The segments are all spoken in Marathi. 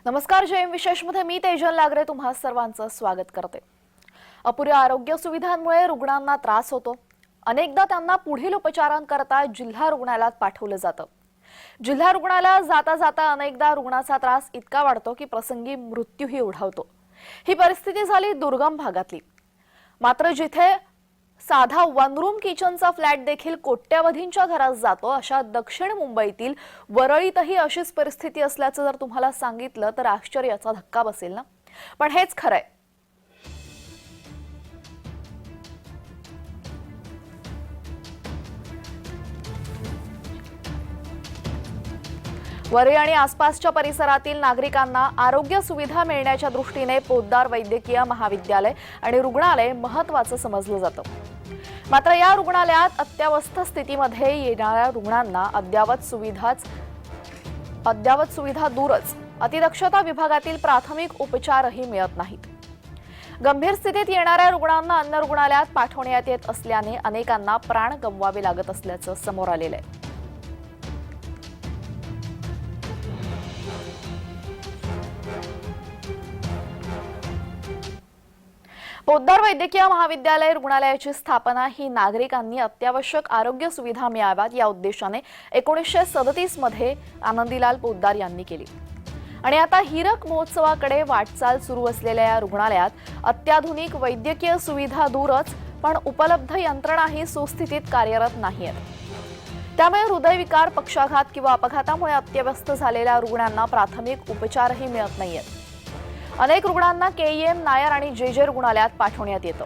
नमस्कार. जयम विशेषमध्ये मी तेजल लागरे तुम्हा सर्वांचं स्वागत करते. अपुऱ्या आरोग्य सुविधांमुळे रुग्णांना त्रास होतो. अनेकदा त्यांना पुढील उपचारांकरता जिल्हा रुग्णालयात पाठवलं जातं. जिल्हा रुग्णालयात जाता जाता अनेकदा रुग्णाचा त्रास इतका वाढतो की प्रसंगी मृत्यूही ओढावतो. ही परिस्थिती झाली दुर्गम भागातली. मात्र जिथे साधा वन रूम किचनचा फ्लॅट देखील कोट्यावधींच्या घरात जातो, अशा दक्षिण मुंबईतील वरळीतही अशीच परिस्थिती असल्याचं जर तुम्हाला सांगितलं तर आश्चर्याचा धक्का बसेल ना. पण हेच खरंय. वरळी आणि आसपासच्या परिसरातील नागरिकांना आरोग्य सुविधा मिळण्याच्या दृष्टीने पोद्दार वैद्यकीय महाविद्यालय आणि रुग्णालय महत्त्वाचं समजलं जातं. मात्र या रुग्णालयात अत्यावस्थ स्थितीमध्ये येणाऱ्या रुग्णांना अद्ययावत सुविधा दूरच अतिदक्षता विभागातील प्राथमिक उपचारही मिळत नाहीत. गंभीर स्थितीत येणाऱ्या रुग्णांना अन्य रुग्णालयात पाठवण्यात येत असल्याने अनेकांना प्राण गमवावे लागत असल्याचं समोर आलेलं आहे. पोद्दार वैद्यकीय महाविद्यालय रुग्णालयाची स्थापना ही नागरिकांनी अत्यावश्यक आरोग्य सुविधा मिळाव्यात या उद्देशाने 1937 मध्ये आनंदीलाल पोद्दार यांनी केली. आणि आता हीरक महोत्सवाकडे वाटचाल सुरू असलेल्या या रुग्णालयात अत्याधुनिक वैद्यकीय सुविधा दूरच पण उपलब्ध यंत्रणाही सुस्थितीत कार्यरत नाहीत. त्यामुळे हृदयविकार, पक्षाघात किंवा अपघातामुळे अत्यवस्थ झालेल्या रुग्णांना प्राथमिक उपचारही मिळत नाहीत. अनेक रुग्णांना केईएम नायर आणि जेजे रुग्णालयात पाठवण्यात येतं.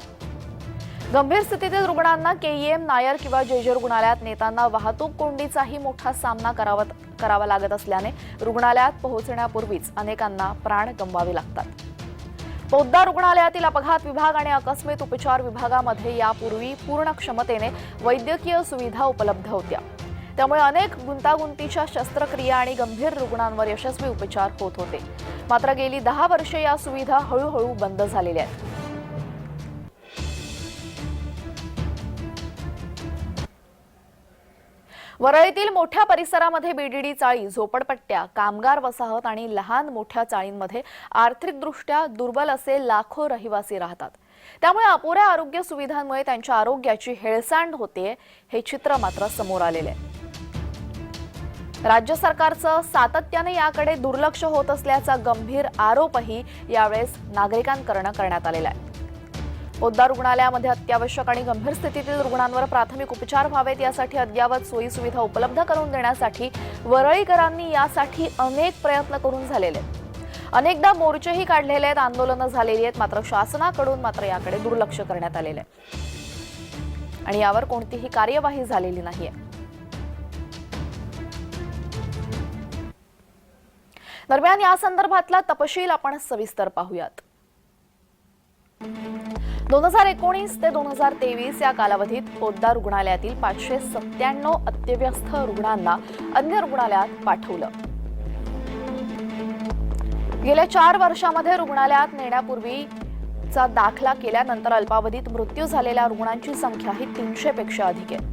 गंभीर स्थितीतील रुग्णांना केईएम नायर किंवा जेजे रुग्णालयात नेताना वाहतूक कोंडीचाही मोठा सामना करावा लागत असल्याने रुग्णालयात पोहोचण्यापूर्वीच अनेकांना प्राण गमवावे लागतात. पोद्दार रुग्णालयातील अपघात विभाग आणि आकस्मिक उपचार विभागामध्ये यापूर्वी पूर्ण क्षमतेने वैद्यकीय सुविधा उपलब्ध होत्या. त्यामुळे अनेक गुंतागुंतीच्या शस्त्रक्रिया आणि गंभीर रुग्णांवर यशस्वी उपचार होत होते. मात्र गेली 10 वर्षे या सुविधा हळूहळू बंद झालेल्या आहेत. वरळीतील मोठ्या परिसरामध्ये बीडीडी चाळी, झोपडपट्ट्या, कामगार वसाहत आणि लहान मोठ्या चाळींमध्ये आर्थिकदृष्ट्या दुर्बल असे लाखो रहिवासी राहतात. त्यामुळे अपुऱ्या आरोग्य सुविधांमुळे त्यांच्या आरोग्याची हेळसांड होते. हे चित्र मात्र समोर आलेले आहे. राज्य सरकारचं सातत्याने याकडे दुर्लक्ष होत असल्याचा गंभीर आरोपही यावेळेस नागरिकांकडून करण्यात आलेला आहे. पोद्दार रुग्णालयामध्ये अत्यावश्यक आणि गंभीर स्थितीतील रुग्णांवर प्राथमिक उपचार व्हावेत यासाठी अद्ययावत सोयी सुविधा उपलब्ध करून देण्यासाठी वरळीकरांनी यासाठी अनेक प्रयत्न करून झालेले आहेत. अनेकदा मोर्चेही काढलेले आहेत, आंदोलनं झालेली आहेत. मात्र शासनाकडून याकडे दुर्लक्ष करण्यात आलेले आहे आणि यावर कोणतीही कार्यवाही झालेली नाहीये. दरम्यान या संदर्भातला तपशील आपण सविस्तर पाहूयात. 2019 ते 2023 या कालावधीत पोद्दार रुग्णालयातील 597 अत्यवस्थ रुग्णांना अन्य रुग्णालयात पाठवलं. गेल्या 4 वर्षांमध्ये रुग्णालयात नेण्यापूर्वीचा दाखला केल्यानंतर अल्पावधीत मृत्यू झालेल्या रुग्णांची संख्या ही 300 पेक्षा अधिक आहे.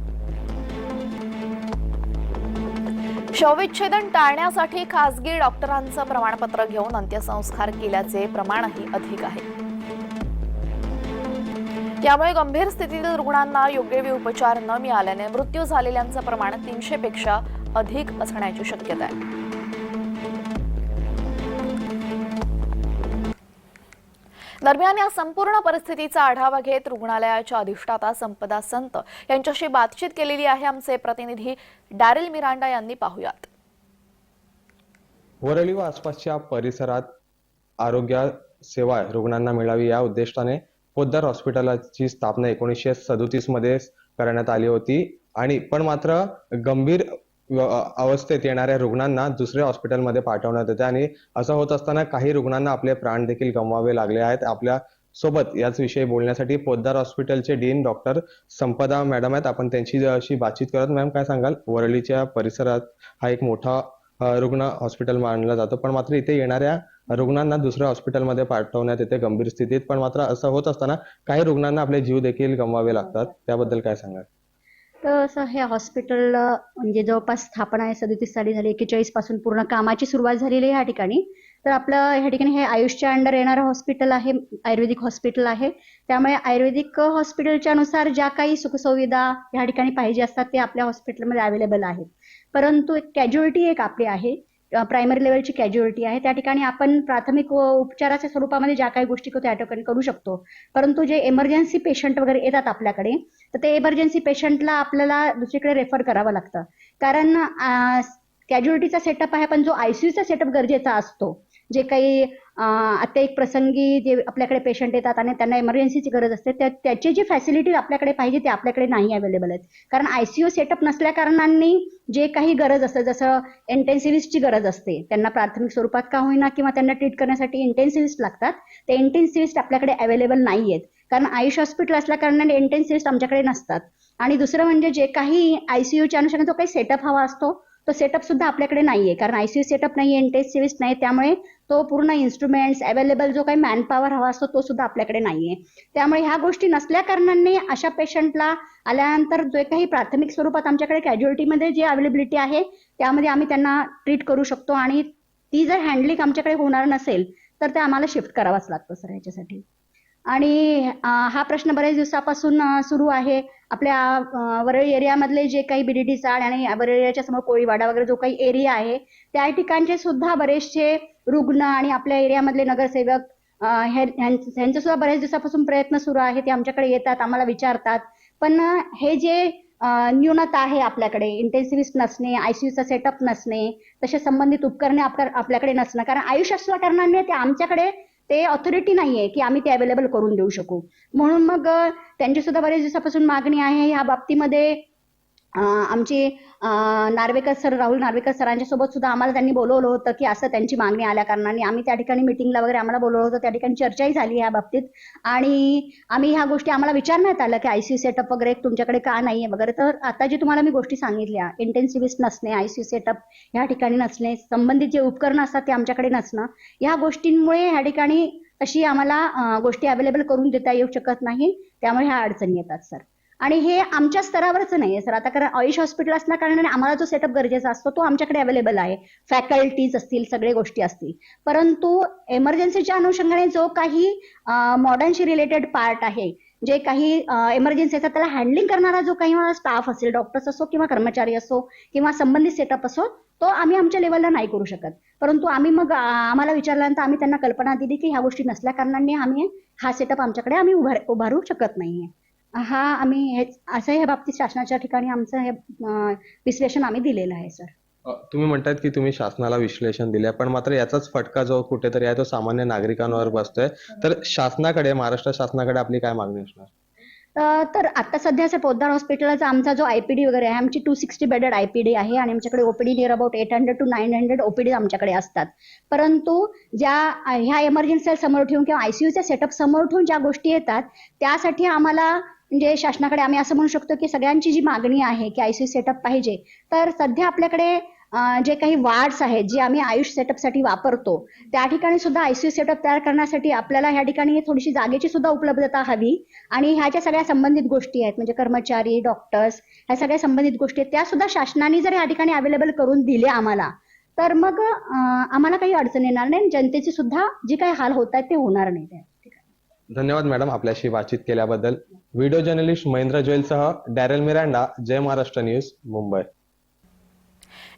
शवविच्छेदन टाळण्यासाठी खासगी डॉक्टरांचं प्रमाणपत्र घेऊन अंत्यसंस्कार केल्याचे प्रमाणही अधिक आहे. त्यामुळे गंभीर स्थितीतील रुग्णांना योग्य वेळी उपचार न मिळाल्याने मृत्यू झालेल्यांचं प्रमाण 300 पेक्षा अधिक असण्याची शक्यता आहे. दरम्यान या संपूर्ण परिस्थितीचा आढावा घेत रुग्णालयाच्या अधिष्ठाता संपदा संत यांच्याशी बातचीत केलेली आहे आमचे प्रतिनिधी डॅरिल मिरांडा यांनी. पाहूयात. वरळी व आसपासच्या परिसरात आरोग्य सेवा रुग्णांना मिळावी या उद्देशाने पोद्दार हॉस्पिटलची स्थापना 1937 मध्ये करण्यात आली होती. आणि पण मात्र गंभीर अवस्थेत येणाऱ्या रुग्णांना दुसऱ्या हॉस्पिटलमध्ये पाठवण्यात येते आणि असं होत असताना काही रुग्णांना आपले प्राण देखील गमवावे लागले आहेत. आपल्या सोबत याच विषयी बोलण्यासाठी पोद्दार हॉस्पिटलचे डीन डॉक्टर संपदा मॅडम आहेत. आपण त्यांची बातचीत करत. मॅम, काय सांगाल? वरळीच्या परिसरात हा एक मोठा रुग्ण हॉस्पिटल मानला जातो, पण मात्र इथे येणाऱ्या रुग्णांना दुसऱ्या हॉस्पिटलमध्ये पाठवण्यात येते गंभीर स्थितीत. पण मात्र असं होत असताना काही रुग्णांना आपले जीव देखील गमवावे लागतात. त्याबद्दल काय सांगाल? तर असं हे हॉस्पिटल म्हणजे जवळपास स्थापना आहे 37 साली झाली. 41 पासून पूर्ण कामाची सुरुवात झालेली आहे या ठिकाणी. तर आपलं ह्या ठिकाणी हे आयुषच्या अंडर येणारं हॉस्पिटल आहे, आयुर्वेदिक हॉस्पिटल आहे. त्यामुळे आयुर्वेदिक हॉस्पिटलच्या नुसार ज्या काही सुखसुविधा ह्या ठिकाणी पाहिजे असतात ते आपल्या हॉस्पिटलमध्ये अवेलेबल आहेत. परंतु एक कॅज्युअलिटी एक आपली आहे, प्रायमरी लेवलची कॅज्युअलिटी आहे. त्या ठिकाणी आपण प्राथमिक उपचाराच्या स्वरूपामध्ये ज्या काही गोष्टी त्या ठिकाणी करू शकतो. परंतु जे इमर्जन्सी पेशंट वगैरे येतात आपल्याकडे, तर ते इमर्जन्सी पेशंटला आपल्याला दुसरीकडे रेफर करावं लागतं. कारण कॅज्युअलिटीचा सेटअप आहे, पण जो आयसीयूचा सेटअप गरजेचा असतो, जे काही आता एक प्रसंगी जे आपल्याकडे पेशंट येतात आणि त्यांना इमर्जन्सीची गरज असते, त्याची जी फॅसिलिटी आपल्याकडे पाहिजे ते आपल्याकडे नाही अवेलेबल आहेत. कारण आयसीयू सेटअप नसल्या कारणांनी जे काही गरज असते, जसं इंटेन्सिव्हिस्टची गरज असते, त्यांना प्राथमिक स्वरूपात का होईना किंवा त्यांना ट्रीट करण्यासाठी इंटेन्सिव्हिस्ट लागतात, ते इंटेन्सिव्हिस्ट आपल्याकडे अवेलेबल नाही आहेत. कारण आयुष हॉस्पिटल असल्या कारणाने इंटेन्सिव्हिस्ट आमच्याकडे नसतात. आणि दुसरं म्हणजे जे काही आयसीयूच्या अनुषंगाने जो काही सेटअप हवा असतो तो सेटअप सुद्धा आपल्याकडे नाहीये. कारण आयसीयू सेटअप नाहीये, इंटेन्सिव्हिस्ट नाही, त्यामुळे तो पूर्ण इन्स्ट्रुमेंट्स अवेलेबल जो काही मॅनपॉवर हवा असतो तो सुद्धा आपल्याकडे नाहीये. त्यामुळे ह्या गोष्टी नसल्या कारणाने अशा पेशंटला आल्यानंतर जे काही प्राथमिक स्वरूपात आमच्याकडे कॅज्युअलिटीमध्ये जे अवेलेबिलिटी आहे त्यामध्ये आम्ही त्यांना ट्रीट करू शकतो. आणि ती जर हँडलिंग आमच्याकडे होणार नसेल तर ते आम्हाला शिफ्ट करावाच लागतो सर ह्याच्यासाठी. आणि हा प्रश्न बऱ्याच दिवसापासून सुरू आहे. आपल्या वरळी एरियामधले जे काही बीडीडी चाळ आणि वरळी एरियाच्या समोर कोळीवाडा वगैरे जो काही एरिया आहे त्या ठिकाणचे सुद्धा बरेचसे रुग्ण आणि आपल्या एरियामधले नगरसेवक ह्यांचा सुद्धा बऱ्याच दिवसापासून प्रयत्न सुरू आहे. ते आमच्याकडे येतात, आम्हाला विचारतात. पण हे जे न्यूनता आहे आपल्याकडे, इंटेन्सिव्हिस्ट नसणे, आयसीयूचा सेटअप नसणे, तसे संबंधित उपकरणे आपल्याकडे नसणं, कारण आयुष असल्या कारणाने ते आमच्याकडे ते ऑथॉरिटी नाहीये की आम्ही ते अवेलेबल करून देऊ शकू. म्हणून मग त्यांची सुद्धा बऱ्याच दिवसापासून मागणी आहे. ह्या बाबतीमध्ये आमचे नार्वेकर सर, राहुल नार्वेकर सरांच्या सोबत सुद्धा आम्हाला त्यांनी बोलवलं होतं की असं त्यांची मागणी आल्या कारणाने आम्ही त्या ठिकाणी मिटिंगला वगैरे आम्हाला बोलवलं होतं. त्या ठिकाणी चर्चाही झाली या बाबतीत आणि आम्ही ह्या गोष्टी आम्हाला विचारण्यात आलं की आयसीयू सेटअप वगैरे तुमच्याकडे का नाहीये वगैरे. तर आता जे तुम्हाला मी गोष्टी सांगितल्या, इंटेन्सिव्हिस्ट नसणे, आयसीयू सेटअप ह्या ठिकाणी नसणे, संबंधित जे उपकरणं असतात ते आमच्याकडे नसणं, ह्या गोष्टींमुळे ह्या ठिकाणी तशी आम्हाला गोष्टी अवेलेबल करून देता येऊ शकत नाही. त्यामुळे ह्या अडचणी येतात सर. आणि हे आमच्या स्तरावरच नाहीये सर. आता कारण आयुष हॉस्पिटल असल्या कारणाने आम्हाला जो सेटअप गरजेचा असतो तो आमच्याकडे अवेलेबल आहे, फॅकल्टीज असतील, सगळे गोष्टी असतील. परंतु इमर्जन्सीच्या अनुषंगाने जो काही मॉडर्नशी रिलेटेड पार्ट आहे, जे काही इमर्जन्सी असतात त्याला हँडलिंग करणारा जो काही स्टाफ असेल, डॉक्टर्स असो किंवा कर्मचारी असो किंवा संबंधित सेटअप असो, तो आम्ही आमच्या लेवलला नाही करू शकत. परंतु आम्ही मग आम्हाला विचारल्यानंतर आम्ही त्यांना कल्पना दिली की ह्या गोष्टी नसल्या कारणाने आम्ही हा सेटअप आमच्याकडे आम्ही उभारू शकत नाहीये. हा आम्ही हेच असं ह्या बाबतीत शासनाच्या ठिकाणी आमचं हे विश्लेषण आम्ही दिलेलं आहे सर. तुम्ही म्हणतात की तुम्ही शासनाला विश्लेषण दिले, पण मात्र याचाच फटका जो कुठेतरी आहे तो सामान्य नागरिकांवर बसतोय. तर शासनाकडे, महाराष्ट्र शासनाकडे आपली काय मागणी असणार? तर आता सध्याचा पोद्दार हॉस्पिटलचा आमचा जो आयपीडी वगैरे आहे, आमची 260 बेडेड आयपीडी आहे आणि आमच्याकडे OPD near about 800 to 900 OPD आमच्याकडे असतात. परंतु ज्या ह्या इमर्जन्सी समोर ठेवून किंवा आयसीयूच्या सेटअप समोर ठेवून ज्या गोष्टी येतात त्यासाठी आम्हाला म्हणजे शासनाकडे आम्ही असं म्हणू शकतो की सगळ्यांची जी मागणी आहे की आयसीयू सेटअप पाहिजे, तर सध्या आपल्याकडे जे काही वार्ड्स आहेत जे आम्ही आयुष सेटअपसाठी वापरतो त्या ठिकाणी सुद्धा आयसीयू सेटअप तयार करण्यासाठी आपल्याला ह्या ठिकाणी थोडीशी जागेची सुद्धा उपलब्धता हवी. आणि ह्याच्या सगळ्या संबंधित गोष्टी आहेत, म्हणजे कर्मचारी, डॉक्टर्स, ह्या सगळ्या संबंधित गोष्टी आहेत, त्या सुद्धा शासनाने जर या ठिकाणी अवेलेबल करून दिल्या आम्हाला, तर मग आम्हाला काही अडचण येणार नाही. जनतेची सुद्धा जी काही हाल होत आहेत ते होणार नाही. धन्यवाद मॅडम आपल्याशी बातचीत केल्याबद्दल. व्हिडिओ जर्नलिस्ट महेंद्र जोयलसह Darrel Miranda, Jai Maharashtra news, Mumbai.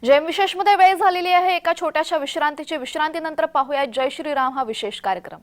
जयम विशेषमध्ये वेळ झालेली आहे. एका छोट्याशा विश्रांतीनंतर पाहूया जय श्रीराम हा विशेष कार्यक्रम.